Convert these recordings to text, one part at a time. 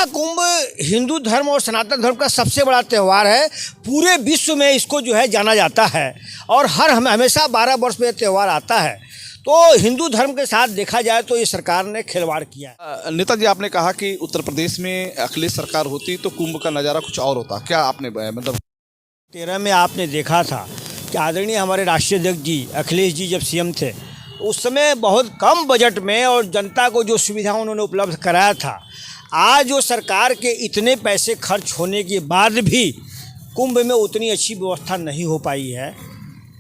महाकुंभ हिंदू धर्म और सनातन धर्म का सबसे बड़ा त्यौहार है। पूरे विश्व में इसको जो है जाना जाता है और हमेशा 12 वर्ष में त्यौहार आता है। तो हिंदू धर्म के साथ देखा जाए तो ये सरकार ने खिलवाड़ किया है। नेताजी, आपने कहा कि उत्तर प्रदेश में अखिलेश सरकार होती तो कुंभ का नज़ारा कुछ और होता, क्या आपने मतलब 13 में आपने देखा था कि आदरणीय हमारे राष्ट्रीय अध्यक्ष जी अखिलेश जी जब सीएम थे उस समय बहुत कम बजट में और जनता को जो सुविधा उन्होंने उपलब्ध कराया था, आज जो सरकार के इतने पैसे खर्च होने के बाद भी कुंभ में उतनी अच्छी व्यवस्था नहीं हो पाई है।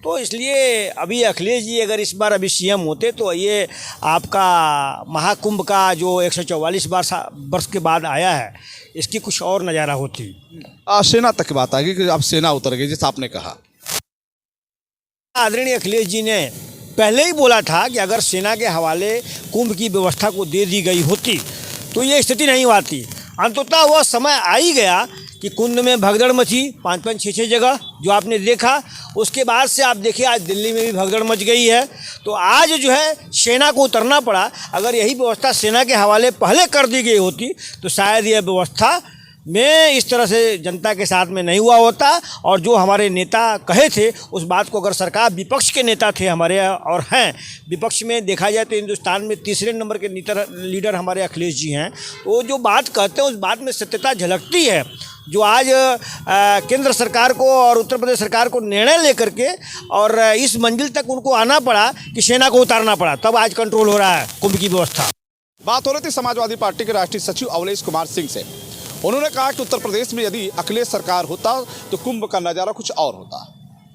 तो इसलिए अभी अखिलेश जी अगर इस बार अभी सीएम होते तो ये आपका महाकुंभ का जो 144 वर्ष के बाद आया है, इसकी कुछ और नज़ारा होती। सेना तक की बात आ गई कि अब सेना उतर गई, जैसे आपने कहा। आदरणीय अखिलेश जी ने पहले ही बोला था कि अगर सेना के हवाले कुंभ की व्यवस्था को दे दी गई होती तो ये स्थिति नहीं आती। अंततः वह समय आ ही गया कि कुंभ में भगदड़ मची 5-5, 6-6 जगह जो आपने देखा। उसके बाद से आप देखिए आज दिल्ली में भी भगदड़ मच गई है। तो आज जो है सेना को उतरना पड़ा। अगर यही व्यवस्था सेना के हवाले पहले कर दी गई होती तो शायद यह व्यवस्था में इस तरह से जनता के साथ में नहीं हुआ होता। और जो हमारे नेता कहे थे उस बात को अगर सरकार विपक्ष के नेता थे हमारे और हैं, विपक्ष में देखा जाए तो हिंदुस्तान में तीसरे नंबर के लीडर हमारे अखिलेश जी हैं। तो जो बात कहते हैं उस बात में सत्यता झलकती है। जो आज केंद्र सरकार को और उत्तर प्रदेश सरकार को निर्णय लेकर के और इस मंजिल तक उनको आना पड़ा कि सेना को उतारना पड़ा, तब आज कंट्रोल हो रहा है कुंभ की व्यवस्था। बात हो रही थी समाजवादी पार्टी के राष्ट्रीय सचिव अवलेश कुमार सिंह से। उन्होंने कहा कि उत्तर प्रदेश में यदि अखिलेश सरकार होता तो कुंभ का नज़ारा कुछ और होता।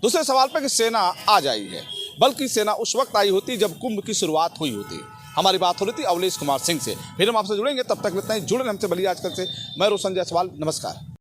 दूसरे सवाल पर कि सेना आज आई है, बल्कि सेना उस वक्त आई होती जब कुंभ की शुरुआत हुई होती। हमारी बात हो रही थी अवलेश कुमार सिंह से। फिर हम आपसे जुड़ेंगे, तब तक इतना ही। जुड़े हमसे बलिया आजकल से। मैं रोशन जायसवाल, नमस्कार।